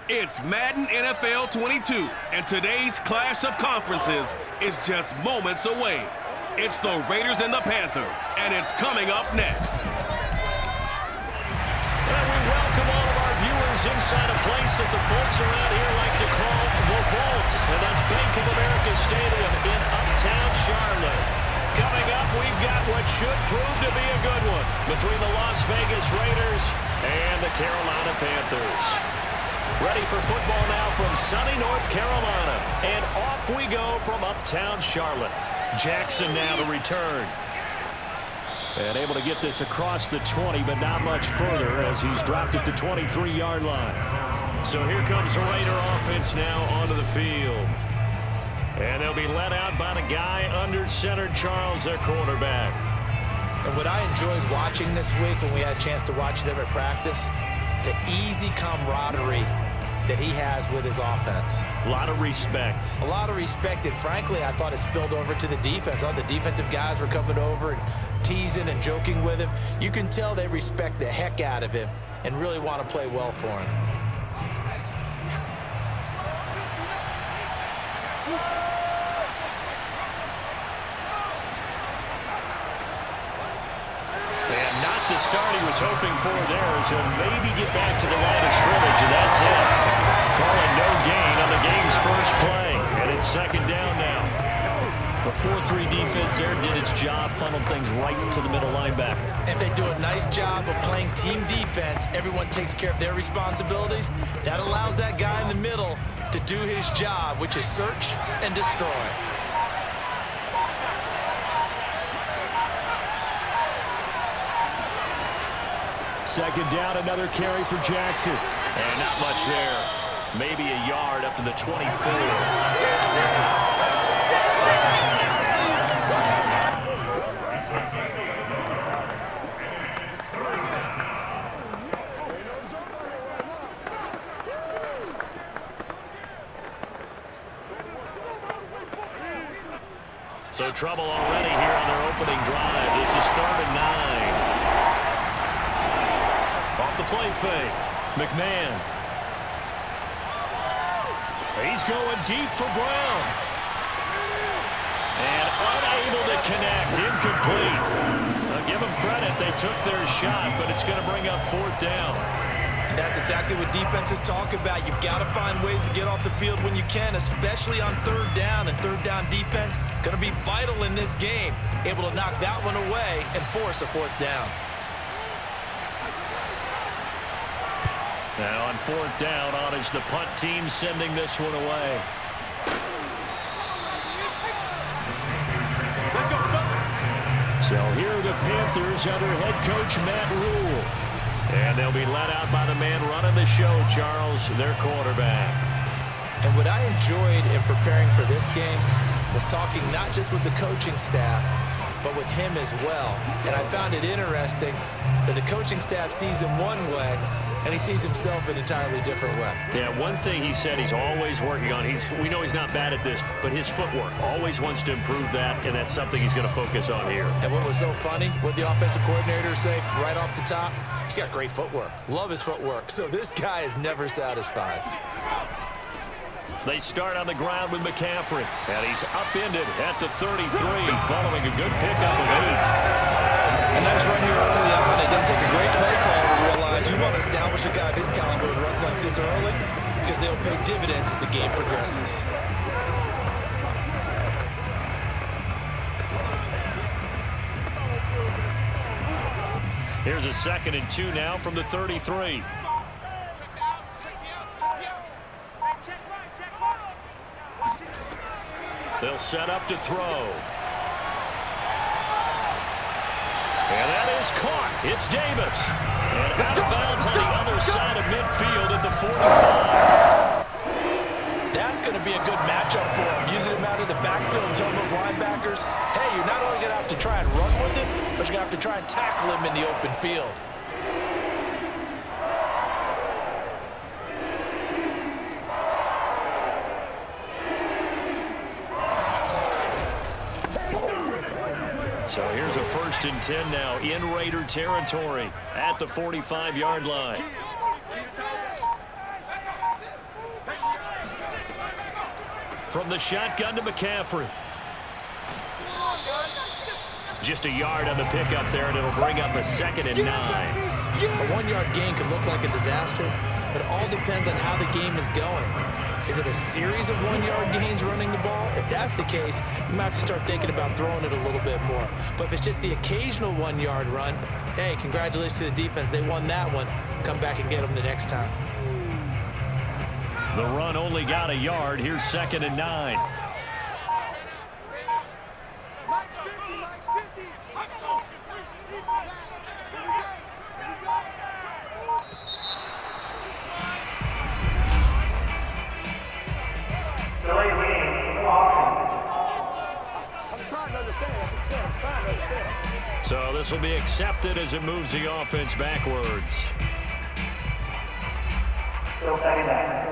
It's Madden NFL 22, and today's clash of conferences is just moments away. It's the Raiders and the Panthers, and it's coming up next. And we welcome all of our viewers inside a place that the folks around here like to call the Vault, and that's Bank of America Stadium in uptown Charlotte. Coming up, we've got what should prove to be a good one between the Las Vegas Raiders and the Carolina Panthers. Ready for football now from sunny North Carolina. And off we go from uptown Charlotte. Jackson now to return. And able to get this across the 20, but not much further as he's dropped it to 23-yard line. So here comes the Raider offense now onto the field. And they'll be led out by the guy under center, Charles, their quarterback. And what I enjoyed watching this week when we had a chance to watch them at practice, the easy camaraderie that he has with his offense. A lot of respect. A lot of respect, and frankly, I thought it spilled over to the defense. All the defensive guys were coming over and teasing and joking with him. You can tell they respect the heck out of him and really want to play well for him. And not the start he was hoping for there, as he'll maybe get back to the line of scrimmage, and that's it. Calling no gain on the game's first play, and it's second down now. The 4-3 defense there did its job, funneled things right to the middle linebacker. If they do a nice job of playing team defense, everyone takes care of their responsibilities. That allows that guy in the middle to do his job, which is search and destroy. Second down, another carry for Jackson. And not much there. Maybe a yard up to the 24. So trouble already here on their opening drive. This is 3rd and 9. Off the play fake. McMahon. He's going deep for Brown. And unable to connect. Incomplete. I'll give them credit. They took their shot, but it's going to bring up 4th down. That's exactly what defenses talk about. You've got to find ways to get off the field when you can, especially on 3rd down. And 3rd down defense going to be vital in this game. Able to knock that one away and force a 4th down. Now on 4th down, on is the punt team sending this one away. So here are the Panthers under head coach Matt Rule. And they'll be let out by the man running the show, Charles, their quarterback. And what I enjoyed in preparing for this game was talking not just with the coaching staff, but with him as well. And I found it interesting that the coaching staff sees him one way, and he sees himself an entirely different way. Yeah, one thing he said he's always working on, we know he's not bad at this, but his footwork, always wants to improve that, and that's something he's going to focus on here. And what was so funny, what the offensive coordinator say right off the top, he's got great footwork. Love his footwork. So this guy is never satisfied. They start on the ground with McCaffrey, and he's upended at the 33, following a good pickup of 8. A nice run here early on. It doesn't take a great play call to realize you want to establish a guy of his caliber with runs like this early, because they'll pay dividends as the game progresses. Here's a 2nd and 2 now from the 33. They'll set up to throw. And that is caught. It's Davis. And out of bounds on the other side of midfield at the 45. That's going to be a good matchup for him. Using him out of the backfield and telling those linebackers, hey, you're not only going to have to try and run with him, but you're going to have to try and tackle him in the open field. So here's a 1st and 10 now in Raider territory at the 45-yard line. from the shotgun to McCaffrey. Just a yard on the pickup there, and it'll bring up a 2nd and 9. A 1-yard gain can look like a disaster, but it all depends on how the game is going. Is it a series of 1-yard gains running the ball? If that's the case, you might have to start thinking about throwing it a little bit more. But if it's just the occasional 1-yard run, hey, congratulations to the defense. They won that one. Come back and get them the next time. The run only got a yard. Here's 2nd and 9. So this will be accepted as it moves the offense backwards. Still 2nd down.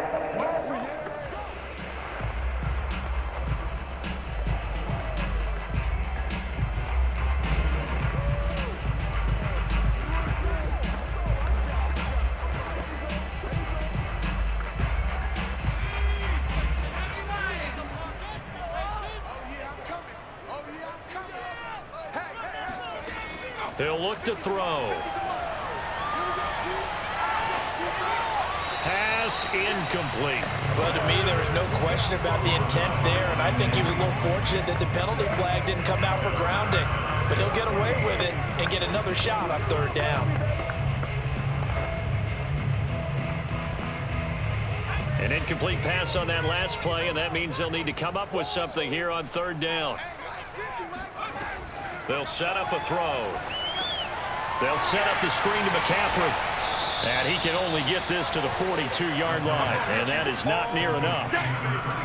He'll look to throw. Pass incomplete. Well, to me, there was no question about the intent there, and I think he was a little fortunate that the penalty flag didn't come out for grounding. But he'll get away with it and get another shot on 3rd down. An incomplete pass on that last play, and that means they'll need to come up with something here on 3rd down. They'll set up a throw. They'll set up the screen to McCaffrey. And he can only get this to the 42-yard line, and that is not near enough.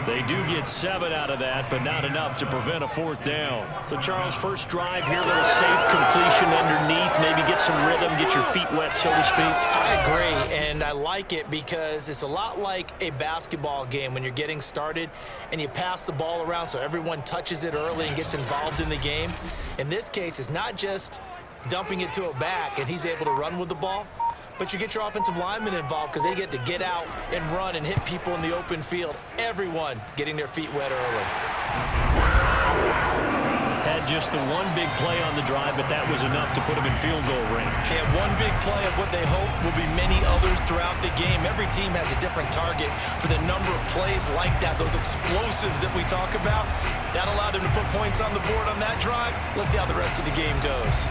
They do get 7 out of that, but not enough to prevent a 4th down. So, Charles, first drive here, little safe completion underneath, maybe get some rhythm, get your feet wet, so to speak. I agree, and I like it because it's a lot like a basketball game when you're getting started and you pass the ball around so everyone touches it early and gets involved in the game. In this case, it's not just dumping it to a back and he's able to run with the ball, but you get your offensive linemen involved because they get to get out and run and hit people in the open field. Everyone getting their feet wet early. Had just the one big play on the drive, but that was enough to put him in field goal range. They had one big play of what they hope will be many others throughout the game. Every team has a different target for the number of plays like that, those explosives that we talk about. That allowed them to put points on the board on that drive. Let's see how the rest of the game goes.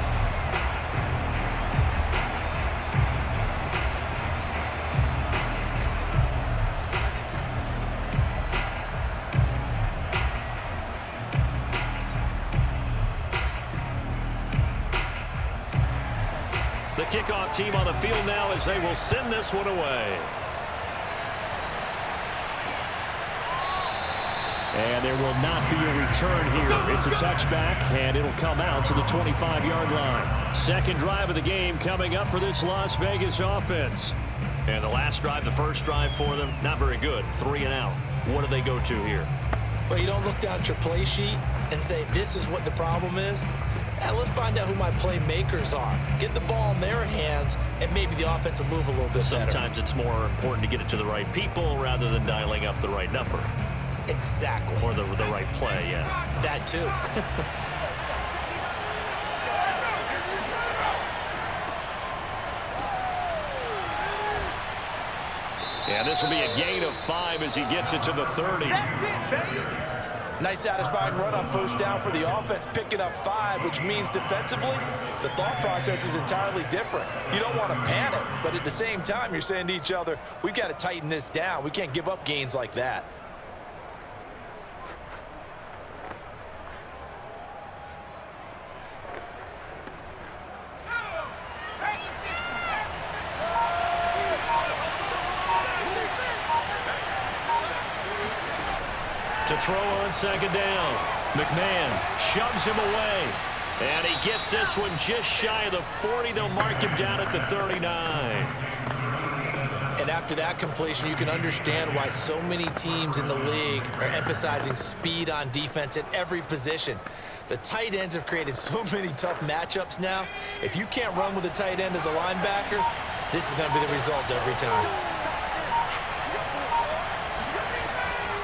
The kickoff team on the field now as they will send this one away. And there will not be a return here. It's a touchback, and it'll come out to the 25-yard line. Second drive of the game coming up for this Las Vegas offense. And the last drive, the first drive for them, not very good. 3 and out. What do they go to here? Well, you don't look down at your play sheet and say, this is what the problem is. Let's find out who my playmakers are. Get the ball in their hands, and maybe the offense will move a little bit better. Sometimes it's more important to get it to the right people rather than dialing up the right number. Exactly. Or the right play, yeah. That too. Yeah, this will be a gain of 5 as he gets it to the 30. That's it, baby. Nice satisfying run on first down for the offense, picking up 5, which means defensively, the thought process is entirely different. You don't want to panic, but at the same time, you're saying to each other, we've got to tighten this down. We can't give up gains like that. To throw on second down. McMahon shoves him away. And he gets this one just shy of the 40. They'll mark him down at the 39. And after that completion, you can understand why so many teams in the league are emphasizing speed on defense at every position. The tight ends have created so many tough matchups now. If you can't run with a tight end as a linebacker, this is going to be the result every time.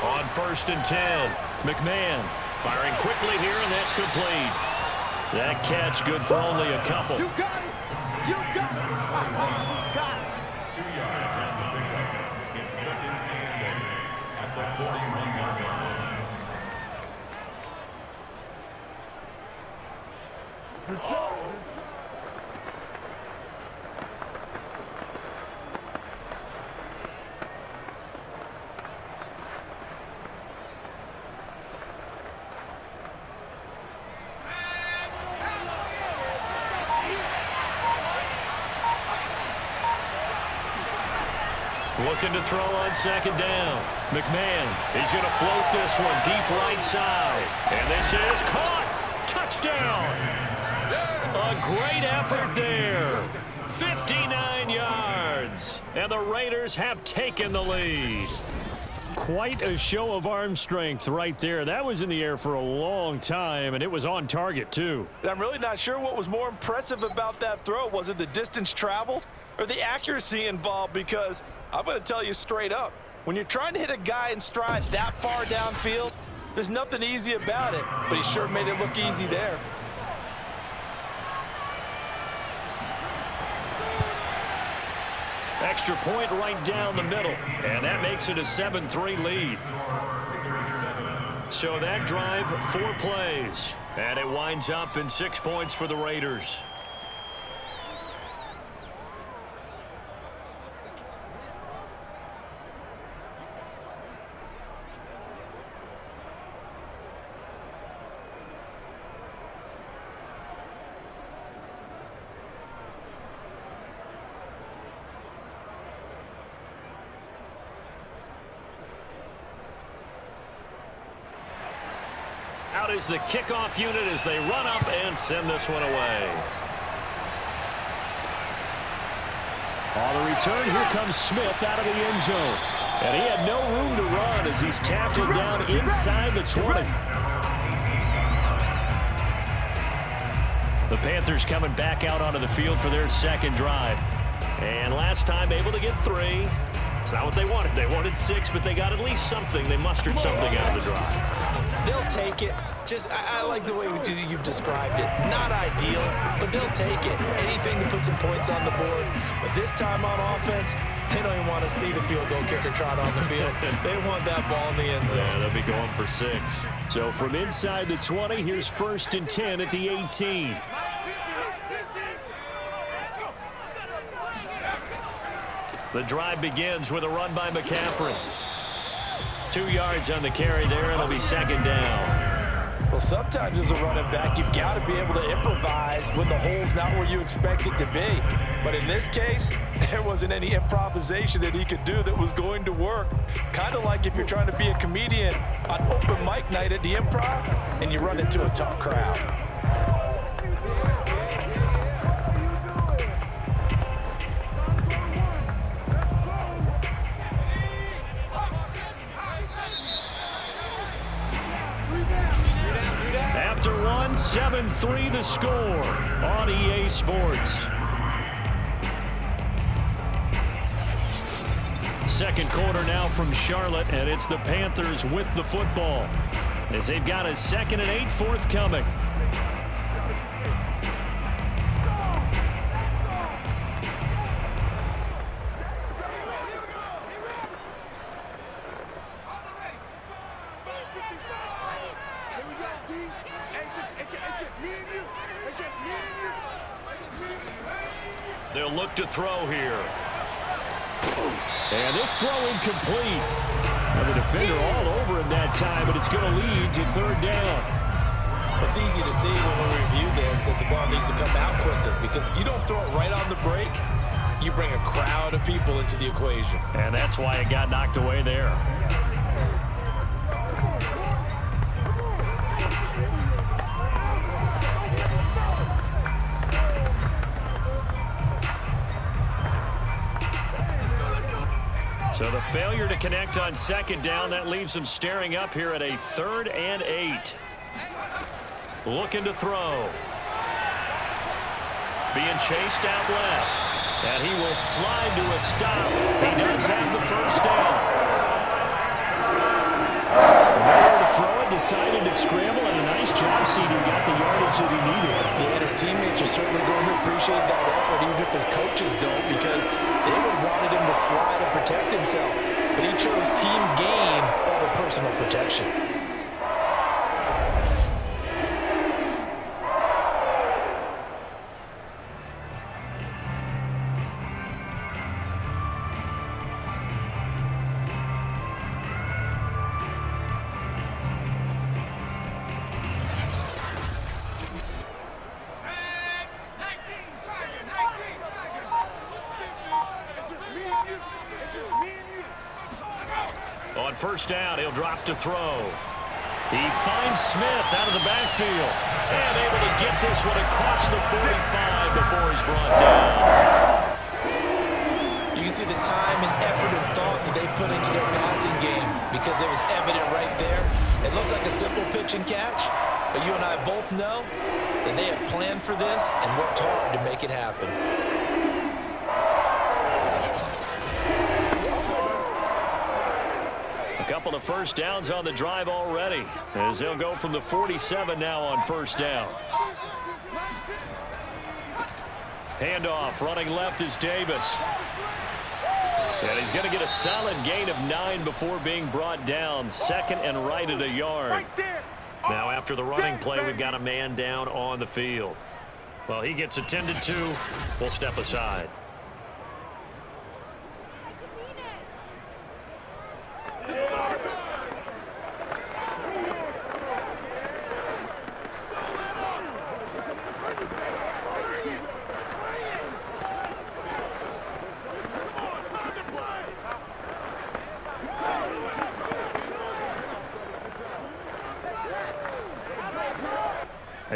On 1st and 10, McMahon firing quickly here, and that's complete. That catch good for only a couple. You got it. You got it. Got it. 2 yards on the pickup. It's 2nd and 8 at the 41-yard line. Good shot. Looking to throw on 2nd down. McMahon, he's going to float this one deep right side. And this is caught. Touchdown. A great effort there. 59 yards. And the Raiders have taken the lead. Quite a show of arm strength right there. That was in the air for a long time, and it was on target, too. And I'm really not sure what was more impressive about that throw. Was it the distance traveled or the accuracy involved? Because I'm going to tell you straight up, when you're trying to hit a guy in stride that far downfield, there's nothing easy about it, but he sure made it look easy there. Extra point right down the middle, and that makes it a 7-3 lead. So that drive, 4 plays, and it winds up in 6 points for the Raiders. Out is the kickoff unit as they run up and send this one away. On the return, here comes Smith out of the end zone. And he had no room to run as he's tackled down inside the 20. The Panthers coming back out onto the field for their 2nd drive. And last time able to get 3. It's not what they wanted. They wanted 6, but they got at least something. They mustered something out of the drive. They'll take it. I like the way you've described it. Not ideal, but they'll take it. Anything to put some points on the board. But this time on offense, they don't even want to see the field goal kicker trot on the field. They want that ball in the end zone. Yeah, they'll be going for 6. So from inside the 20, here's 1st and 10 at the 18. The drive begins with a run by McCaffrey. 2 yards on the carry there, and it'll be 2nd down. Well, sometimes as a running back, you've got to be able to improvise when the hole's not where you expect it to be. But in this case, there wasn't any improvisation that he could do that was going to work. Kind of like if you're trying to be a comedian on open mic night at the Improv and you run into a tough crowd. After 7-3 the score on EA Sports. 2nd quarter now from Charlotte, and it's the Panthers with the football as they've got a 2nd and 8 forthcoming. They'll look to throw here. And this throw incomplete. And the defender all over him that time, but it's going to lead to 3rd down. It's easy to see when we review this that the ball needs to come out quicker, because if you don't throw it right on the break, you bring a crowd of people into the equation. And that's why it got knocked away there. So the failure to connect on 2nd down, that leaves them staring up here at a 3rd and 8. Looking to throw. Being chased out left. And he will slide to a stop. He does have the 1st down. throw it, decided to scramble, and a nice job seeding got the yardage that he needed. Yeah, and his teammates are certainly going to appreciate that effort, even if his coaches don't, because they would have wanted him to slide and protect himself. But he chose team gain over personal protection. On first down, he'll drop to throw. He finds Smith out of the backfield and able to get this one across the 45 before he's brought down. You can see the time and effort and thought that they put into their passing game because it was evident right there. It looks like a simple pitch and catch, but you and I both know that they have planned for this and worked hard to make it happen. A couple of first downs on the drive already, as they'll go from the 47 now on first down. Handoff, running left is Davis. And he's going to get a solid gain of 9 before being brought down. Second and right at a yard. Now after the running play, we've got a man down on the field. Well, he gets attended to. We'll step aside.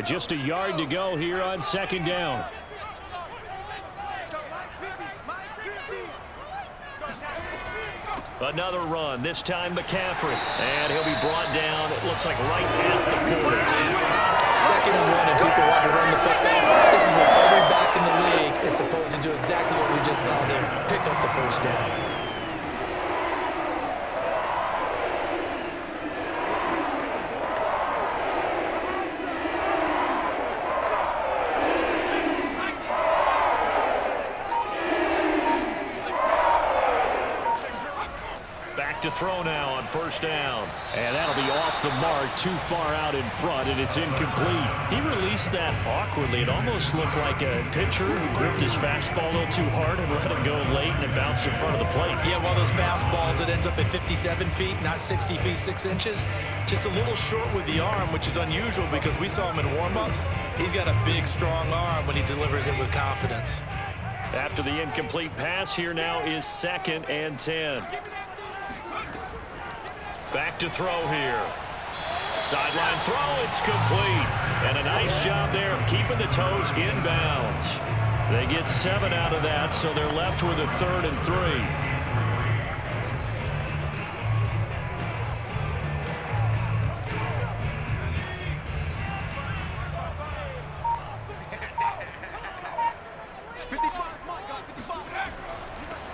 Just a yard to go here on second down. Another run, this time McCaffrey. And he'll be brought down, it looks like right at the 40. Second and 1 and people want to run the football. This is what every back in the league is supposed to do, exactly what we just saw there. Pick up the first down. To throw now on first down. And that'll be off the mark, too far out in front, and it's incomplete. He released that awkwardly. It almost looked like a pitcher who gripped his fastball a little too hard and let it go late, and it bounced in front of the plate. Yeah, one of those fastballs that ends up at 57 feet, not 60 feet, 6 inches. Just a little short with the arm, which is unusual because we saw him in warm-ups. He's got a big, strong arm when he delivers it with confidence. After the incomplete pass, here now is 2nd and 10. Back to throw here. Sideline throw, it's complete. And a nice job there of keeping the toes inbounds. They get 7 out of that, so they're left with a 3rd and 3.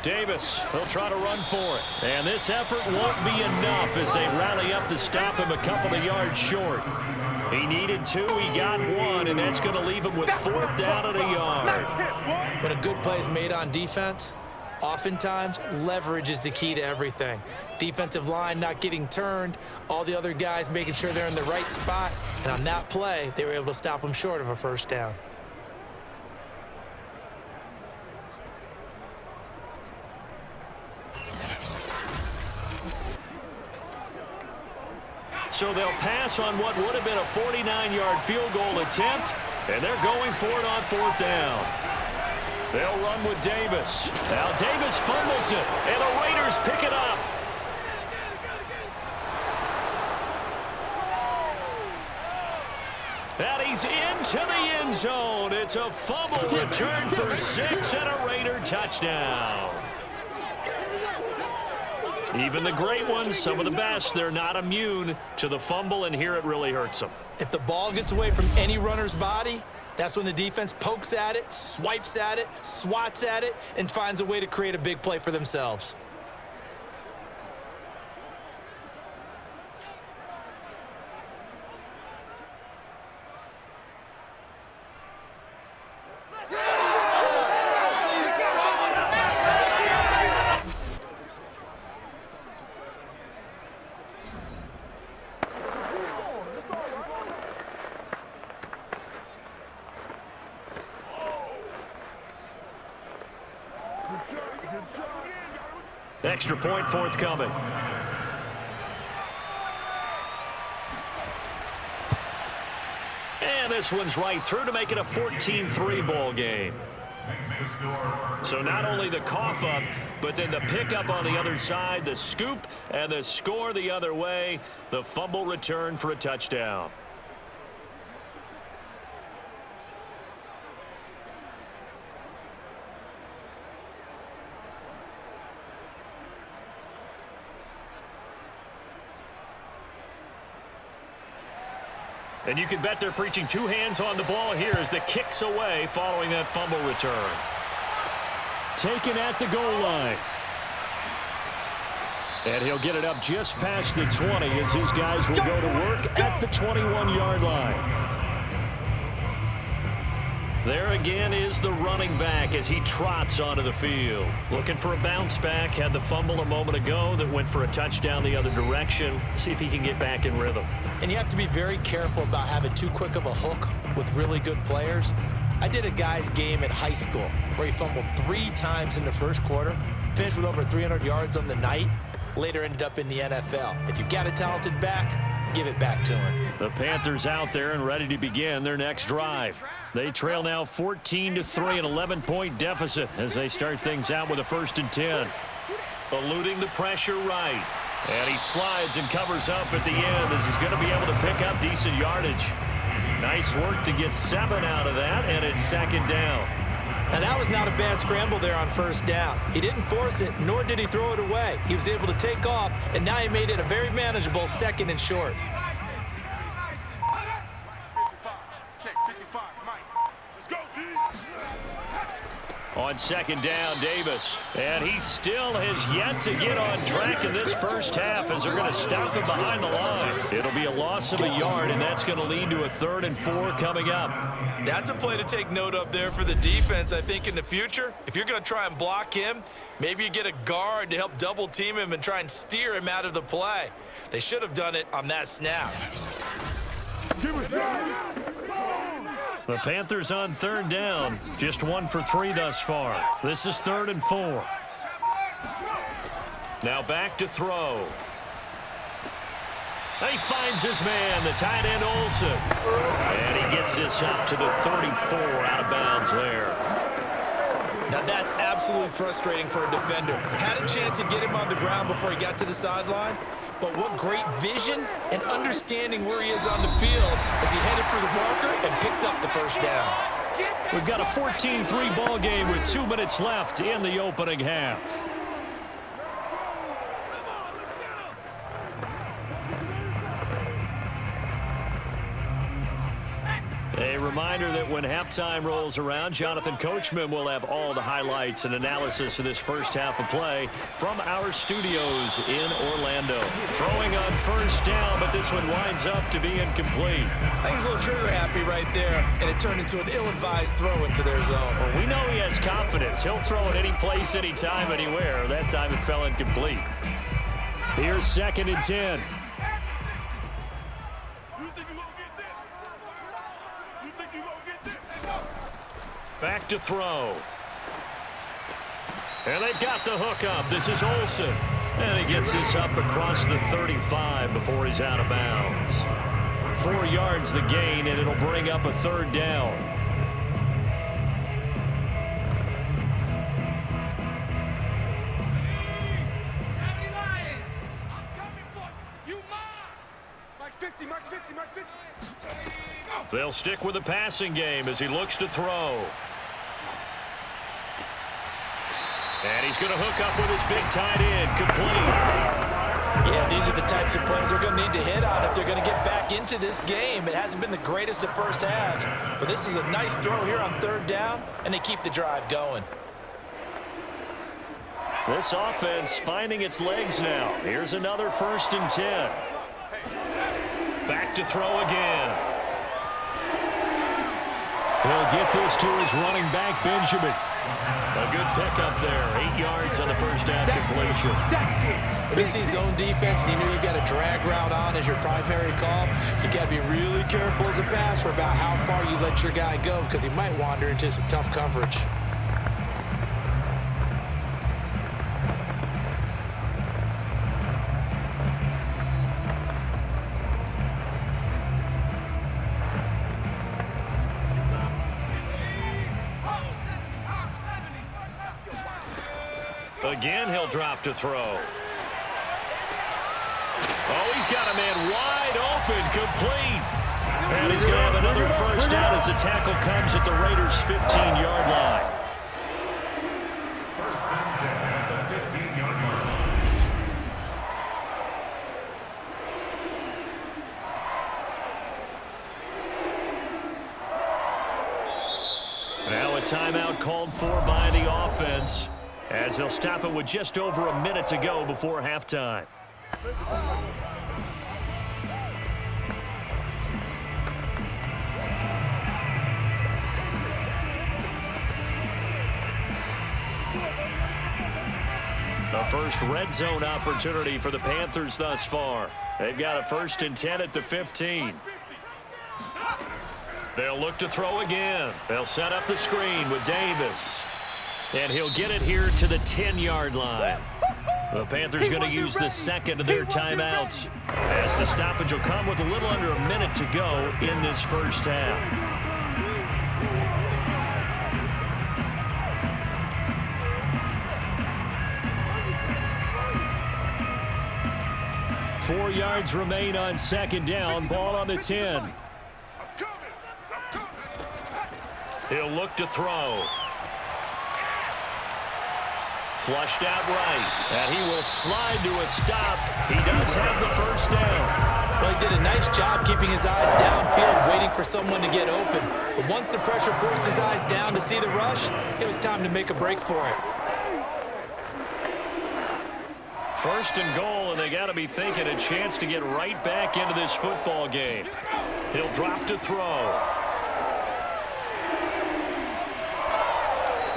Davis, he'll try to run for it. And this effort won't be enough as they rally up to stop him a couple of yards short. He needed 2, he got 1, and that's going to leave him with 4th down and a yard. When a good play is made on defense, oftentimes leverage is the key to everything. Defensive line not getting turned, all the other guys making sure they're in the right spot, and on that play, they were able to stop him short of a first down. So they'll pass on what would have been a 49-yard field goal attempt, and they're going for it on 4th down. They'll run with Davis. Now Davis fumbles it, and the Raiders pick it up. And he's into the end zone. It's a fumble return for 6 and a Raider touchdown. Even the great ones, some of the best, they're not immune to the fumble, and here it really hurts them. If the ball gets away from any runner's body, that's when the defense pokes at it, swipes at it, swats at it, and finds a way to create a big play for themselves. Extra point forthcoming. And this one's right through to make it a 14-3 ball game. So not only the cough up, but then the pickup on the other side, the scoop, and the score the other way. The fumble return for a touchdown. And you can bet they're preaching two hands on the ball here as the kick's away following that fumble return. Taken at the goal line. And he'll get it up just past the 20 as his guys will go to work at the 21-yard line. There again is the running back as he trots onto the field. Looking for a bounce back. Had the fumble a moment ago that went for a touchdown the other direction. See if he can get back in rhythm. And you have to be very careful about having too quick of a hook with really good players. I did a guy's game in high school where he fumbled 3 times in the first quarter, finished with over 300 yards on the night, later ended up in the NFL. If you've got a talented back, give it back to him. The Panthers out there and ready to begin their next drive. They trail now 14-3, an 11-point deficit as they start things out with a 1st and 10. Eluding the pressure right. And he slides and covers up at the end as he's going to be able to pick up decent yardage. Nice work to get 7 out of that, and it's 2nd down. And that was not a bad scramble there on 1st down. He didn't force it, nor did he throw it away. He was able to take off, and now he made it a very manageable 2nd and short. On 2nd down, Davis. And he still has yet to get on track in this first half as they're going to stop him behind the line. It'll be a loss of a yard, and that's going to lead to a 3rd and 4 coming up. That's a play to take note of there for the defense, I think, in the future. If you're going to try and block him, maybe you get a guard to help double team him and try and steer him out of the play. They should have done it on that snap. The Panthers on 3rd down, just 1 for 3 thus far. This is 3rd and 4. Now back to throw. He finds his man, the tight end Olsen. And he gets this up to the 34 out of bounds there. Now that's absolutely frustrating for a defender. Had a chance to get him on the ground before he got to the sideline. But what great vision and understanding where he is on the field as he headed for the marker and picked up the 1st down. We've got a 14-3 ball game with 2 minutes left in the opening half. A reminder that when halftime rolls around, Jonathan Coachman will have all the highlights and analysis of this first half of play from our studios in Orlando. Throwing on 1st down, but this one winds up to be incomplete. I think he's a little trigger happy right there, and it turned into an ill-advised throw into their zone. Well, we know he has confidence. He'll throw it any place, anytime, anywhere. That time it fell incomplete. Here's 2nd and 10. Back to throw. And they've got the hook up. This is Olsen. And he gets this up across the 35 before he's out of bounds. 4 yards the gain, and it'll bring up a 3rd down. They'll stick with the passing game as he looks to throw. And he's going to hook up with his big tight end, complete. Yeah, these are the types of plays they're going to need to hit on if they're going to get back into this game. It hasn't been the greatest of first halves, but this is a nice throw here on 3rd down, and they keep the drive going. This offense finding its legs now. Here's another 1st and 10. Back to throw again. He'll get this to his running back, Benjamin. A good pickup there. 8 yards on the 1st down completion. When you see zone defense and you know you've got a drag route on as your primary call, you got to be really careful as a passer about how far you let your guy go because he might wander into some tough coverage. Again, he'll drop to throw. Oh, he's got a man wide open, complete. And he's going to have another first down as the tackle comes at the Raiders' 15-yard line. First and 10 at the 15-yard line. Now a timeout called for by the offense as they'll stop it with just over a minute to go before halftime. The first red zone opportunity for the Panthers thus far. They've got a 1st and 10 at the 15. They'll look to throw again. They'll set up the screen with Davis. And he'll get it here to the 10-yard line. The Panthers going to use the second of their timeouts as the stoppage will come with a little under a minute to go in this first half. Four yards remain on second down. Ball on the 10. He'll look to throw. Flushed out right. And he will slide to a stop. He does have the first down. Well, he did a nice job keeping his eyes downfield, waiting for someone to get open. But once the pressure forced his eyes down to see the rush, it was time to make a break for it. First and goal, and they got to be thinking a chance to get right back into this football game. He'll drop to throw.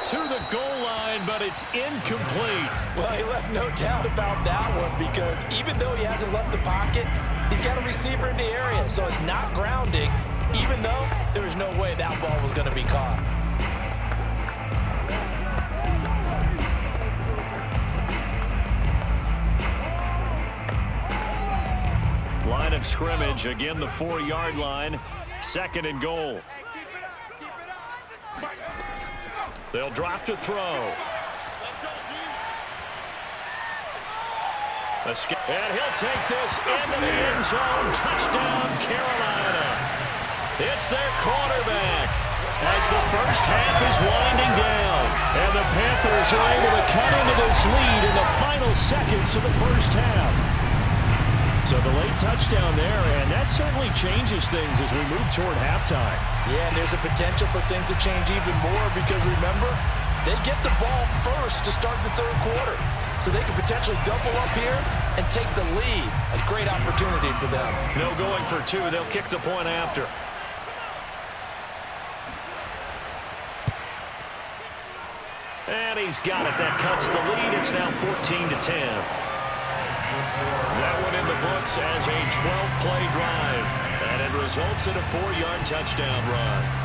To the goal line, but it's incomplete. Well, he left no doubt about that one because even though he hasn't left the pocket, he's got a receiver in the area, so it's not grounding, even though there was no way that ball was going to be caught. Line of scrimmage, again the 4-yard line, 2nd and goal. They'll drop to throw. And he'll take this into the end zone. Touchdown, Carolina. It's their quarterback as the first half is winding down. And the Panthers are able to cut into this lead in the final seconds of the first half. So the late touchdown there, and that certainly changes things as we move toward halftime. Yeah, and there's a potential for things to change even more because, remember, they get the ball first to start the third quarter. So they could potentially double up here and take the lead. A great opportunity for them. No going for two. They'll kick the point after. And he's got it. That cuts the lead. It's now 14-10. That one in the books as a 12-play drive. And it results in a 4-yard touchdown run.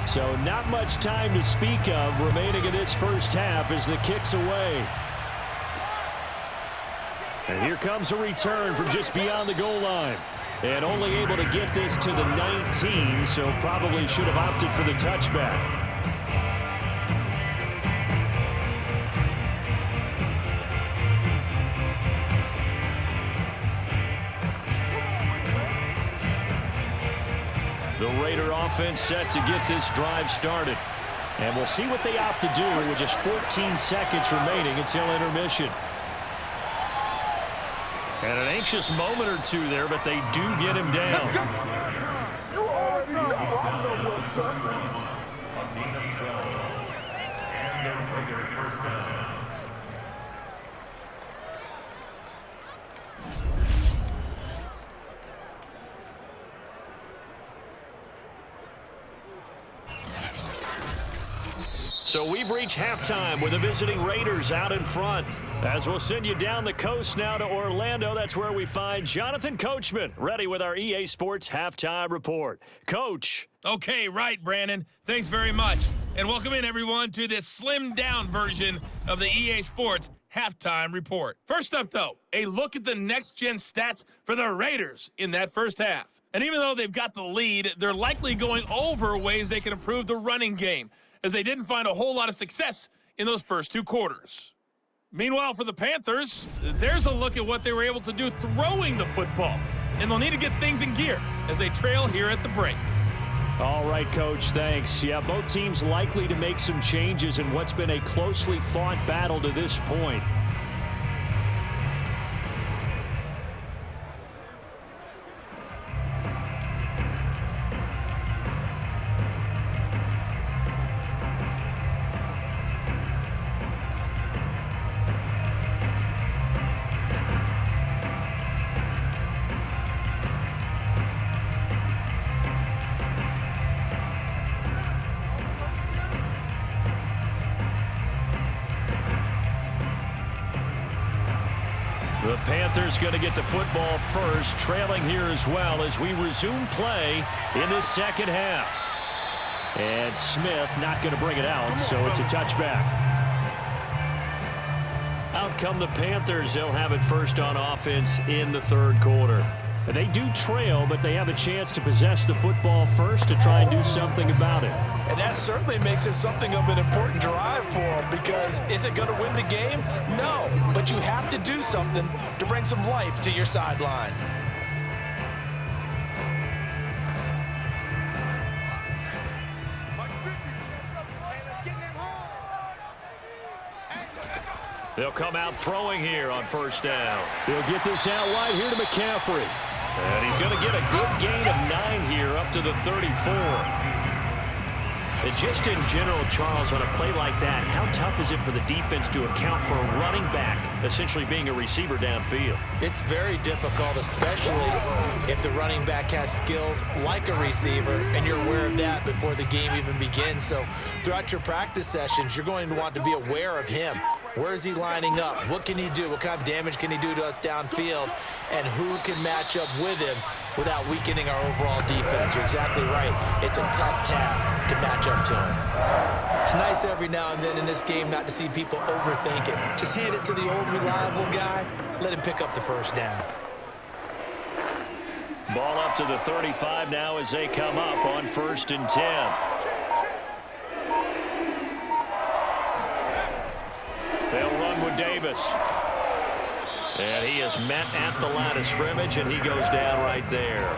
So not much time to speak of remaining in this first half as the kick's away. And here comes a return from just beyond the goal line. And only able to get this to the 19, so probably should have opted for the touchback. The Raider offense set to get this drive started. And we'll see what they opt to do with just 14 seconds remaining until intermission. And an anxious moment or two there, but they do get him down. You already know I know what's up. And the Raider first down. So we've reached halftime with the visiting Raiders out in front. As we'll send you down the coast now to Orlando, that's where we find Jonathan Coachman, ready with our EA Sports Halftime Report. Coach. Okay, right, Brandon. Thanks very much. And welcome in, everyone, to this slimmed-down version of the EA Sports Halftime Report. First up, though, a look at the next-gen stats for the Raiders in that first half. And even though they've got the lead, they're likely going over ways they can improve the running game, as they didn't find a whole lot of success in those first two quarters. Meanwhile, for the Panthers, there's a look at what they were able to do throwing the football, and they'll need to get things in gear as they trail here at the break. All right, Coach, thanks. Yeah, both teams likely to make some changes in what's been a closely fought battle to this point. The Panthers going to get the football first, trailing here as well as we resume play in the second half. And Smith not going to bring it out, so it's a touchback. Out come the Panthers. They'll have it first on offense in the third quarter. And they do trail, but they have a chance to possess the football first to try and do something about it. And that certainly makes it something of an important drive for them, because is it going to win the game? No, but you have to do something to bring some life to your sideline. They'll come out throwing here on first down. He'll get this out wide here to McCaffrey. And he's going to get a good gain of 9 here up to the 34. And just in general, Charles, on a play like that, how tough is it for the defense to account for a running back essentially being a receiver downfield? It's very difficult, especially if the running back has skills like a receiver, and you're aware of that before the game even begins. So throughout your practice sessions, you're going to want to be aware of him. Where is he lining up? What can he do? What kind of damage can he do to us downfield? And who can match up with him without weakening our overall defense? You're exactly right. It's a tough task to match up to him. It's nice every now and then in this game not to see people overthink it. Just hand it to the old reliable guy. Let him pick up the first down. Ball up to the 35 now as they come up on 1st and 10. They'll run with Davis. And he is met at the line of scrimmage, and he goes down right there.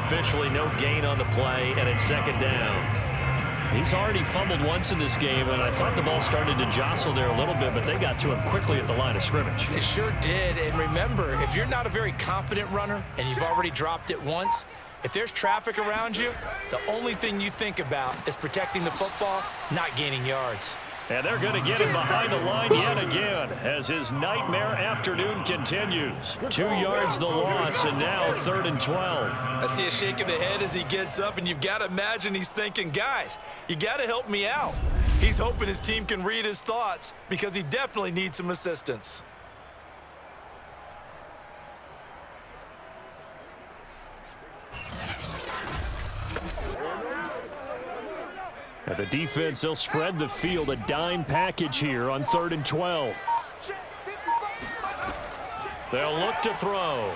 Officially no gain on the play, and it's second down. He's already fumbled once in this game, and I thought the ball started to jostle there a little bit, but they got to him quickly at the line of scrimmage. It sure did, and remember, if you're not a very confident runner and you've already dropped it once, if there's traffic around you, the only thing you think about is protecting the football, not gaining yards. And they're going to get him behind the line yet again as his nightmare afternoon continues. 2 yards the loss, and now 3rd and 12. I see a shake of the head as he gets up, and you've got to imagine he's thinking, guys, you got to help me out. He's hoping his team can read his thoughts because he definitely needs some assistance. And the defense, they'll spread the field, a dime package here on 3rd and 12. They'll look to throw.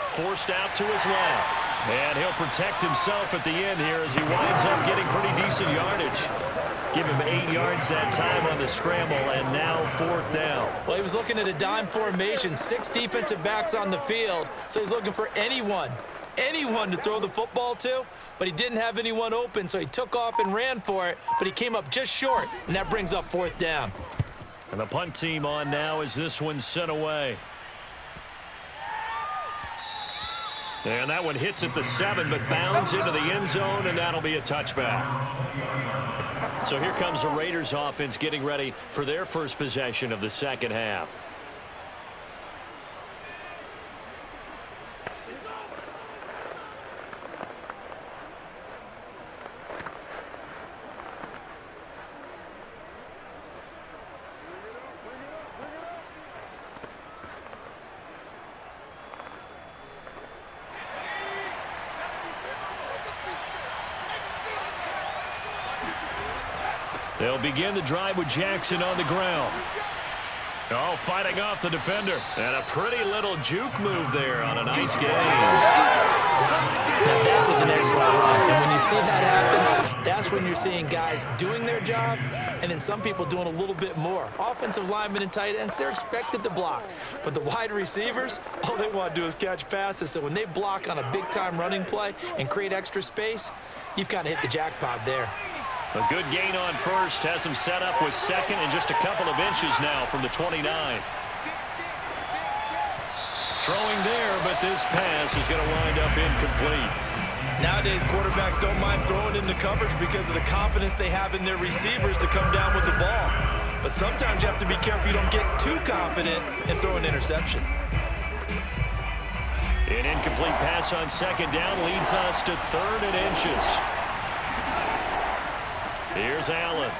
Forced out to his left. And he'll protect himself at the end here as he winds up getting pretty decent yardage. Give him 8 yards that time on the scramble, and now 4th down. Well, he was looking at a dime formation, 6 defensive backs on the field, so he's looking for anyone to throw the football to, but he didn't have anyone open, so he took off and ran for it, but he came up just short, and that brings up 4th down. And the punt team on now as this one's sent away. And that one hits at the 7, but bounds into the end zone, and that'll be a touchback. So here comes the Raiders offense getting ready for their first possession of the second half. They'll begin the drive with Jackson on the ground. Oh, fighting off the defender. And a pretty little juke move there on a nice game. Now that was an excellent run. And when you see that happen, that's when you're seeing guys doing their job and then some people doing a little bit more. Offensive linemen and tight ends, they're expected to block. But the wide receivers, all they want to do is catch passes. So when they block on a big-time running play and create extra space, you've kind of hit the jackpot there. A good gain on first has him set up with second and just a couple of inches now from the 29. Throwing there, but this pass is going to wind up incomplete. Nowadays, quarterbacks don't mind throwing into coverage because of the confidence they have in their receivers to come down with the ball. But sometimes you have to be careful you don't get too confident and throw an interception. An incomplete pass on second down leads us to 3rd and inches. Here's Allen.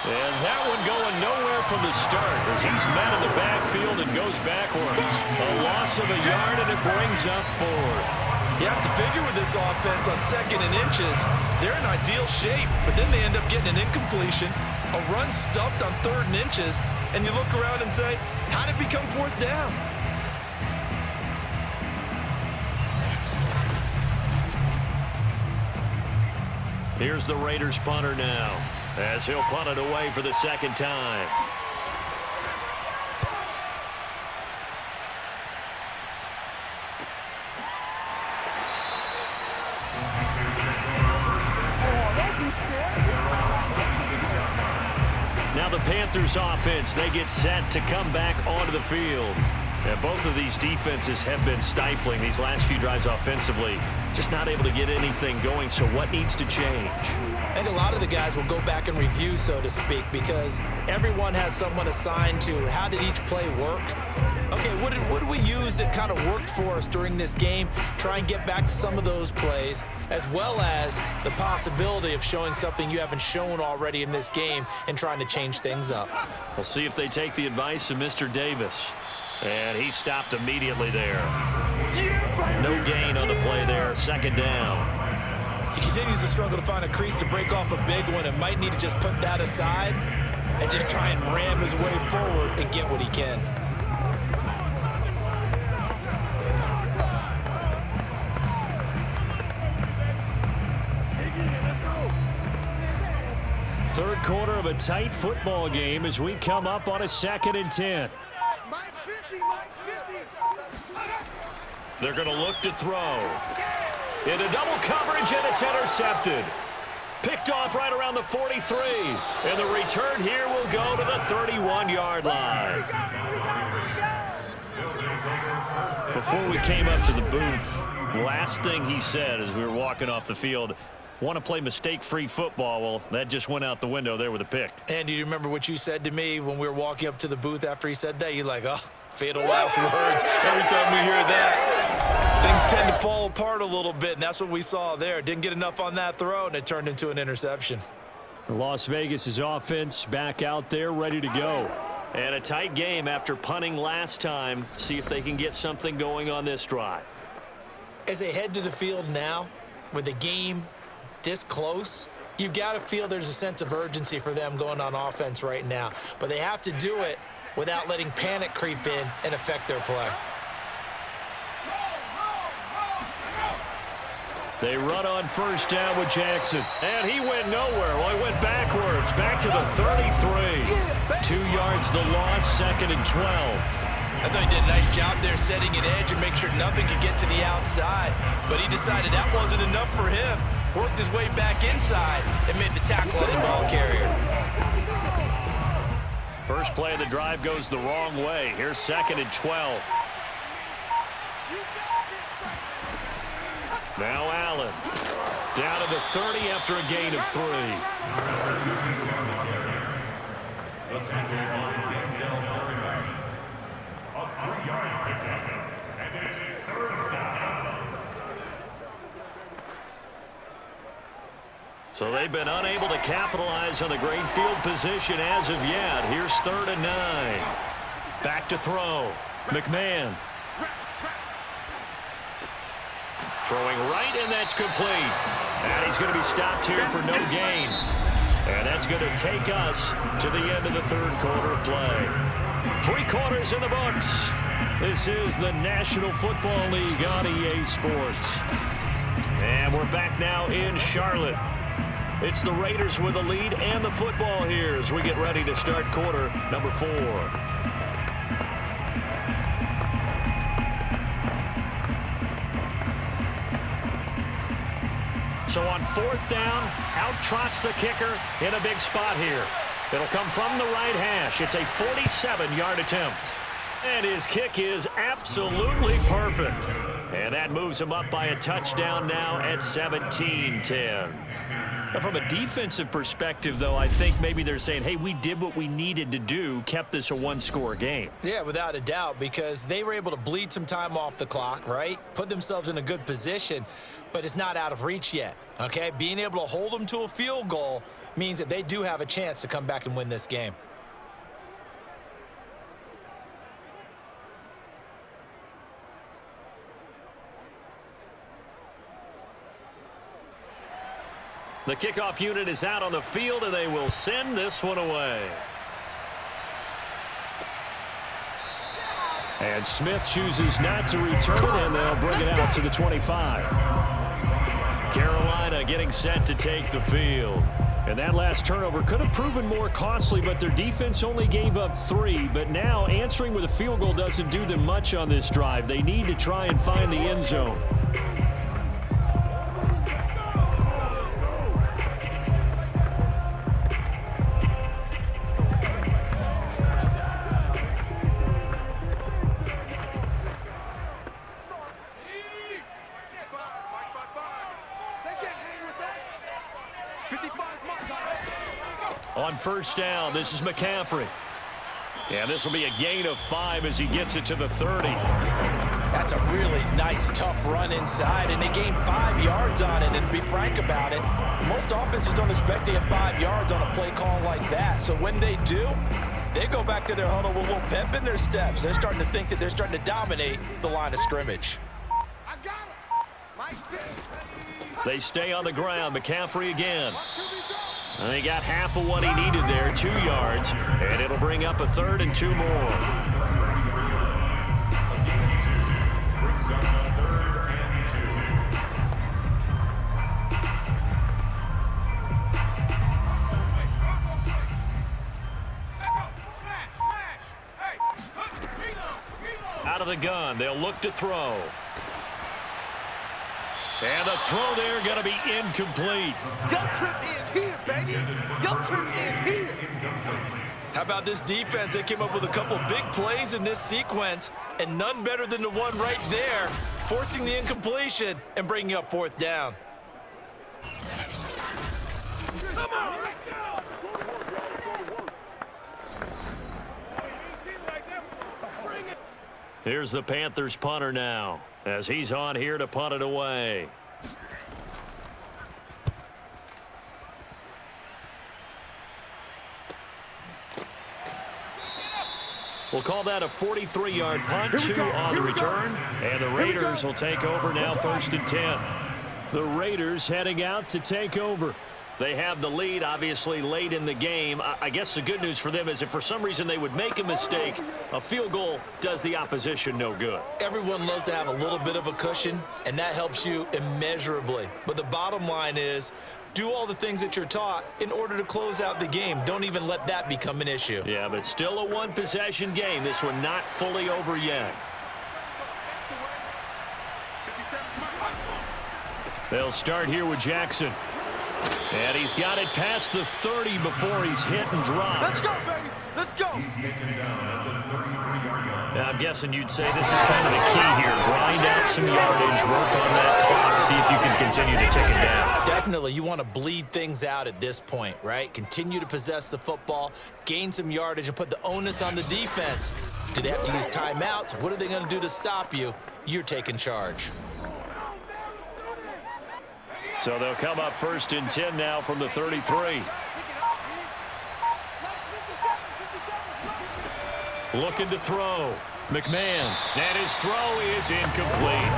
And that one going nowhere from the start as he's met in the backfield and goes backwards. A loss of a yard, and it brings up 4th. You have to figure with this offense on 2nd and inches, they're in ideal shape, but then they end up getting an incompletion, a run stuffed on 3rd and inches, and you look around and say, how did it become 4th down? Here's the Raiders punter now as he'll punt it away for the 2nd time. Now the Panthers offense, they get set to come back onto the field. And both of these defenses have been stifling these last few drives offensively. Just not able to get anything going, so what needs to change? I think a lot of the guys will go back and review, so to speak, because everyone has someone assigned to how did each play work. Okay, what did we use that kind of worked for us during this game? Try and get back to some of those plays, as well as the possibility of showing something you haven't shown already in this game and trying to change things up. We'll see if they take the advice of Mr. Davis. And he stopped immediately there. No gain on the play there, 2nd down. He continues to struggle to find a crease to break off a big one and might need to just put that aside and just try and ram his way forward and get what he can. Third quarter of a tight football game as we come up on a 2nd and 10. Mike's 50, Mike's 50. They're going to look to throw. Into double coverage, and it's intercepted. Picked off right around the 43. And the return here will go to the 31-yard line. Before we came up to the booth, last thing he said as we were walking off the field, want to play mistake-free football. Well, that just went out the window there with a pick. And do you remember what you said to me when we were walking up to the booth after he said that? You're like, oh, fatal last words. Every time we hear that, things tend to fall apart a little bit, and that's what we saw there. Didn't get enough on that throw, and it turned into an interception. Las Vegas' offense back out there ready to go. And a tight game after punting last time. See if they can get something going on this drive. As they head to the field now, with the game this close, you've got to feel there's a sense of urgency for them going on offense right now. But they have to do it without letting panic creep in and affect their play. They run on 1st down with Jackson. And he went nowhere. Well, he went backwards, back to the 33. 2 yards the loss, 2nd and 12. I thought he did a nice job there setting an edge and make sure nothing could get to the outside. But he decided that wasn't enough for him. Worked his way back inside and made the tackle on the ball carrier. First play of the drive goes the wrong way. Here's 2nd and 12. Now Allen. Down to the 30 after a gain of 3. So they've been unable to capitalize on the great field position as of yet. Here's 3rd and 9. Back to throw. McMahon. Throwing right, and that's complete. And he's going to be stopped here for no gain. And that's going to take us to the end of the third quarter of play. 3 quarters in the books. This is the National Football League on EA Sports. And we're back now in Charlotte. It's the Raiders with the lead and the football here as we get ready to start quarter number 4. So on 4th down, out trots the kicker in a big spot here. It'll come from the right hash. It's a 47-yard attempt. And his kick is absolutely perfect. And that moves him up by a touchdown now at 17-10. From a defensive perspective, though, I think maybe they're saying, hey, we did what we needed to do, kept this a 1-score game. Yeah, without a doubt, because they were able to bleed some time off the clock, right? Put themselves in a good position, but it's not out of reach yet, okay? Being able to hold them to a field goal means that they do have a chance to come back and win this game. The kickoff unit is out on the field, and they will send this one away. And Smith chooses not to return it, and they'll bring it out to the 25. Carolina getting set to take the field. And that last turnover could have proven more costly, but their defense only gave up 3. But now answering with a field goal doesn't do them much on this drive. They need to try and find the end zone. On 1st down, this is McCaffrey. And this will be a gain of 5 as he gets it to the 30. That's a really nice, tough run inside, and they gained 5 yards on it. And to be frank about it, most offenses don't expect to get 5 yards on a play call like that. So when they do, they go back to their huddle with a little pep in their steps. They're starting to think that they're starting to dominate the line of scrimmage. I got him. They stay on the ground. McCaffrey again. And he got half of what he needed there, 2 yards, and it'll bring up a 3rd and 2 more. Brings up a 3rd and 2. Out of the gun, they'll look to throw. And the throw there going to be incomplete. Your trip is here, baby. Your trip is here. How about this defense? They came up with a couple big plays in this sequence, and none better than the one right there, forcing the incompletion and bringing up 4th down. Come on. Here's the Panthers punter now, as he's on here to punt it away. We'll call that a 43-yard punt, 2 on the return, and the Raiders will take over now 1st and 10. The Raiders heading out to take over. They have the lead, obviously, late in the game. I guess the good news for them is if for some reason they would make a mistake, a field goal does the opposition no good. Everyone loves to have a little bit of a cushion, and that helps you immeasurably. But the bottom line is, do all the things that you're taught in order to close out the game. Don't even let that become an issue. Yeah, but still a one-possession game. This one not fully over yet. They'll start here with Jackson. And he's got it past the 30 before he's hit and dropped. Let's go, baby. Let's go. He's taken down at the 33-yard line. I'm guessing you'd say this is kind of the key here. Grind out some yardage, work on that clock, see if you can continue to tick it down. Definitely, you want to bleed things out at this point, right? Continue to possess the football, gain some yardage, and put the onus on the defense. Do they have to use timeouts? What are they going to do to stop you? You're taking charge. So they'll come up 1st and 10 now from the 33. Looking to throw. McMahon. And his throw is incomplete.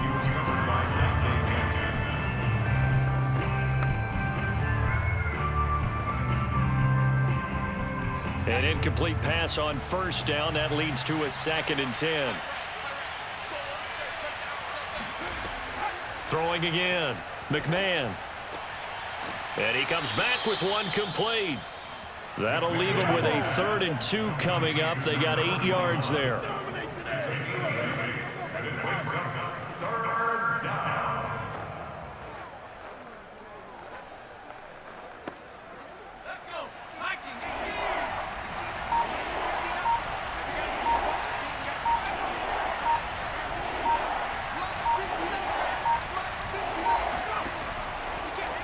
He was covered by incomplete pass on first down. That leads to a 2nd and 10. Throwing again. McMahon. And he comes back with one complete. That'll leave him with a 3rd and 2 coming up. They got 8 yards there.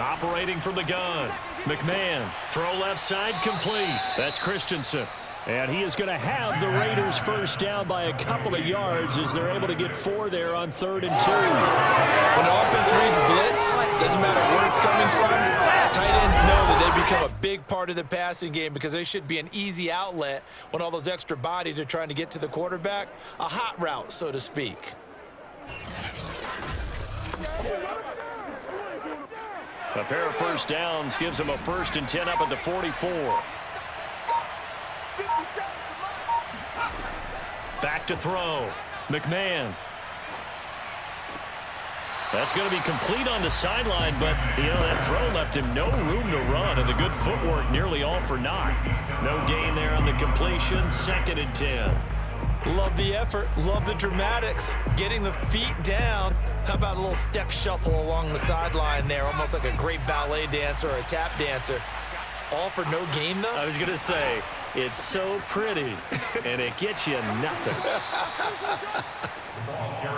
Operating from the gun. McMahon, throw left side, complete. That's Christensen. And he is going to have the Raiders first down by a couple of yards as they're able to get 4 there on 3rd and 2. When the offense reads blitz, doesn't matter where it's coming from, tight ends know that they become a big part of the passing game because they should be an easy outlet when all those extra bodies are trying to get to the quarterback. A hot route, so to speak. A pair of first downs gives him a 1st and 10 up at the 44. Back to throw. McMahon. That's going to be complete on the sideline, but, that throw left him no room to run, and the good footwork nearly all for naught. No gain there on the completion, 2nd and 10. Love the effort, love the dramatics, getting the feet down. How about a little step shuffle along the sideline there, almost like a great ballet dancer or a tap dancer. All for no gain, though? I was going to say, it's so pretty, and it gets you nothing.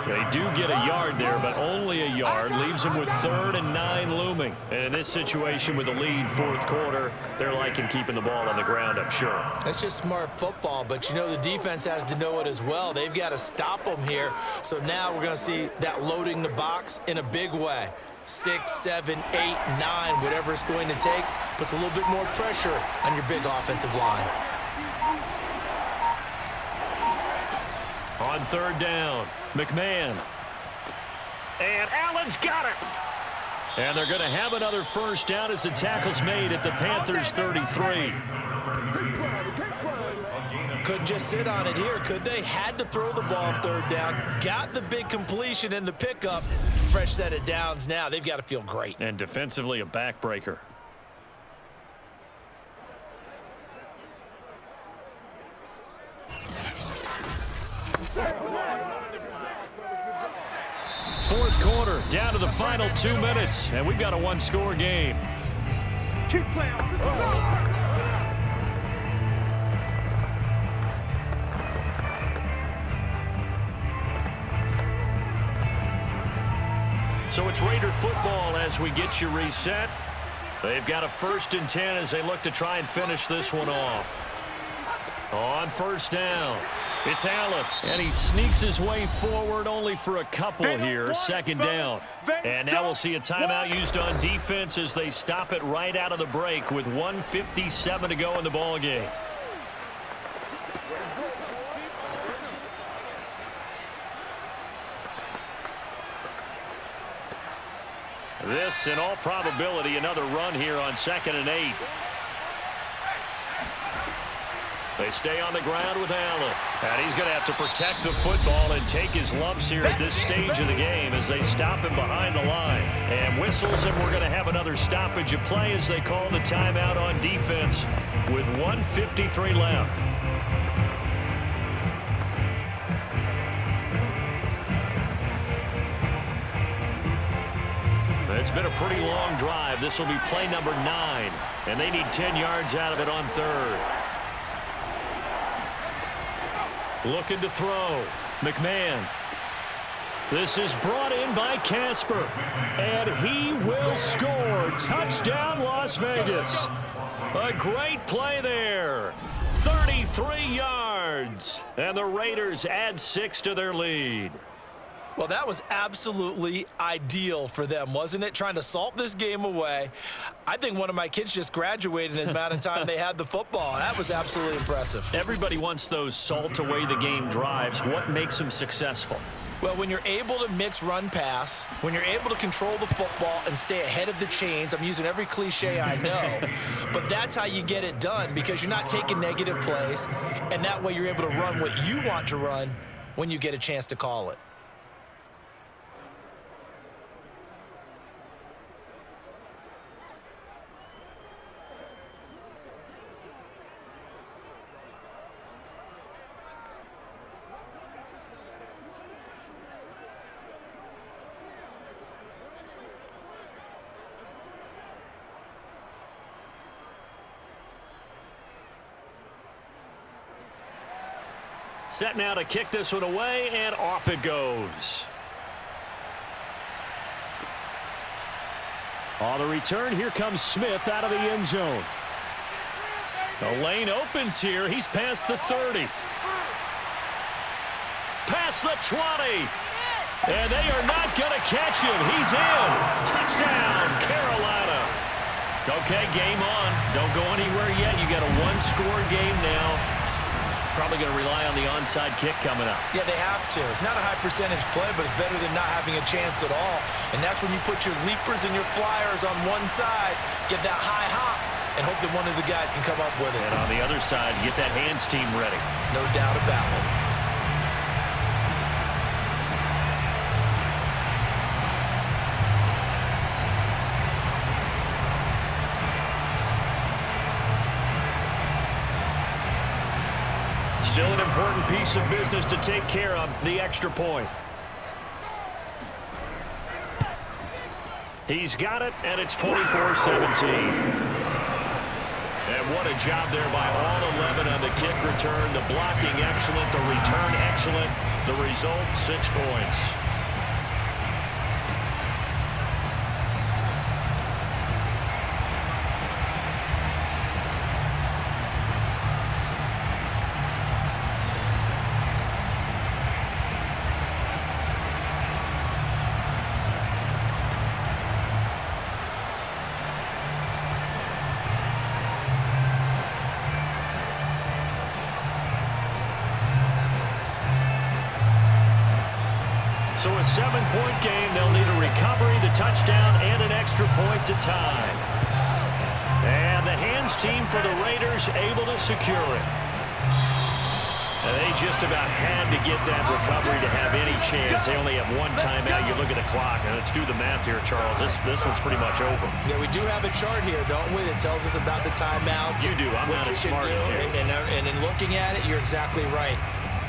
They do get a yard there, but only a yard. Leaves him with 3rd and 9 looming. And in this situation with the lead, 4th quarter, they're liking keeping the ball on the ground, I'm sure. That's just smart football, but the defense has to know it as well. They've got to stop them here. So now we're going to see that loading the box in a big way. 6, 7, 8, 9, whatever it's going to take, puts a little bit more pressure on your big offensive line. On 3rd down, McMahon. And Allen's got it. And they're going to have another first down as the tackle's made at the Panthers' 33. Couldn't just sit on it here, could they? Had to throw the ball on 3rd down. Got the big completion in the pickup. Fresh set of downs now. They've got to feel great. And defensively, a backbreaker. Fourth quarter, down to the final 2 minutes, and we've got a 1-score game. Keep playing. So it's Raider football as we get you reset. They've got a 1st and 10 as they look to try and finish this one off. On 1st down, it's Allen, and he sneaks his way forward only for a couple here, 2nd down. And now we'll see a timeout used on defense as they stop it right out of the break with 1:57 to go in the ballgame. This, in all probability, another run here on 2nd and 8. They stay on the ground with Allen. And he's going to have to protect the football and take his lumps here at this stage of the game as they stop him behind the line. And whistles, and we're going to have another stoppage of play as they call the timeout on defense with 1:53 left. It's been a pretty long drive. This will be play number 9, and they need 10 yards out of it on 3rd. Looking to throw. McMahon. This is brought in by Casper, and he will score. Touchdown, Las Vegas. A great play there. 33 yards, and the Raiders add 6 to their lead. Well, that was absolutely ideal for them, wasn't it? Trying to salt this game away. I think one of my kids just graduated in the amount of time they had the football. That was absolutely impressive. Everybody wants those salt away the game drives. What makes them successful? Well, when you're able to mix run-pass, when you're able to control the football and stay ahead of the chains, I'm using every cliche I know, but that's how you get it done because you're not taking negative plays, and that way you're able to run what you want to run when you get a chance to call it. Set now to kick this one away, and off it goes. On the return, here comes Smith out of the end zone. The lane opens here. He's past the 30. Past the 20. And they are not going to catch him. He's in. Touchdown, Carolina. Okay, game on. Don't go anywhere yet. You got a one-score game now. Probably going to rely on the onside kick coming up. Yeah, they have to. It's not a high-percentage play, but it's better than not having a chance at all. And that's when you put your leapers and your flyers on one side, get that high hop, and hope that one of the guys can come up with it. And on the other side, get that hands team ready. No doubt about it. Still an important piece of business to take care of, the extra point. He's got it, and it's 24-17. And what a job there by all 11 on the kick return. The blocking excellent, the return excellent. The result, 6 points. So a 7-point game, they'll need a recovery, the touchdown, and an extra point to tie. And the hands team for the Raiders able to secure it. And they just about had to get that recovery to have any chance. They only have one timeout. You look at the clock, and let's do the math here, Charles. This one's pretty much over. Yeah, we do have a chart here, don't we, that tells us about the timeouts. You do. I'm not as smart as you. And in looking at it, you're exactly right.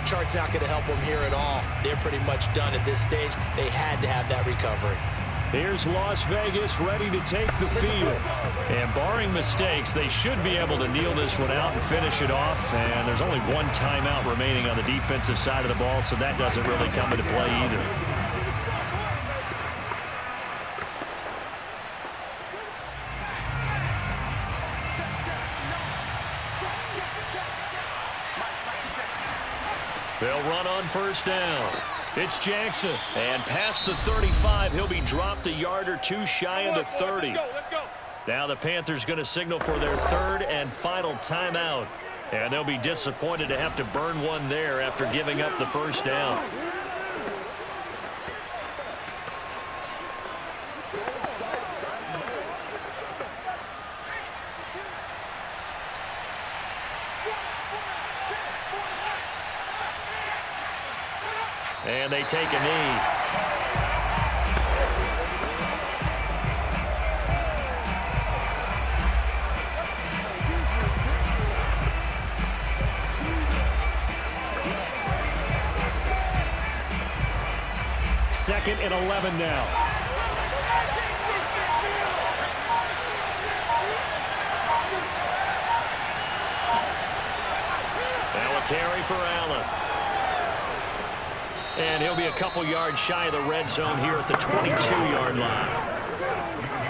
Chart's not going to help them here at all. They're pretty much done at this stage. They had to have that recovery. Here's Las Vegas ready to take the field. And barring mistakes, they should be able to kneel this one out and finish it off. And there's only one timeout remaining on the defensive side of the ball, so that doesn't really come into play either. They'll run on first down. It's Jackson. And past the 35, he'll be dropped a yard or two shy of the 30. Let's go. Now the Panthers going to signal for their third and final timeout. And they'll be disappointed to have to burn one there after giving up the first down. And they take a knee. Second and 11 now. Now a carry for Allen. And he'll be a couple yards shy of the red zone here at the 22-yard line.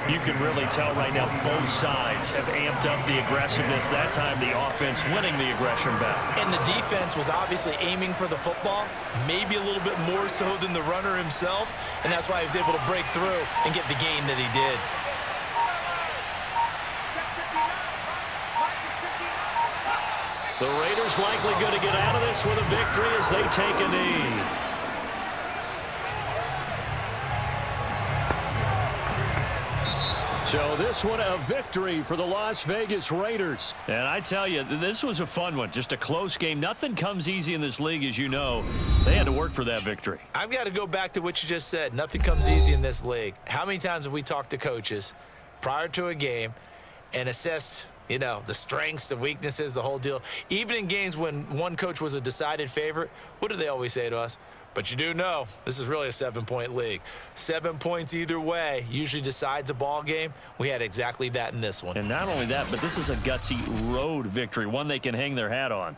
You can really tell right now both sides have amped up the aggressiveness. That time the offense winning the aggression battle. And the defense was obviously aiming for the football, maybe a little bit more so than the runner himself, and that's why he was able to break through and get the gain that he did. The Raiders likely going to get out of this with a victory as they take a knee. So this one a victory for the Las Vegas Raiders. And I tell you, this was a fun one. Just a close game. Nothing comes easy in this league, as you know. They had to work for that victory. I've got to go back to what you just said. Nothing comes easy in this league. How many times have we talked to coaches prior to a game and assessed, you know, the strengths, the weaknesses, the whole deal? Even in games when one coach was a decided favorite, what do they always say to us? But you do know this is really a 7-point league. 7 points either way usually decides a ball game. We had exactly that in this one. And not only that, but this is a gutsy road victory, one they can hang their hat on.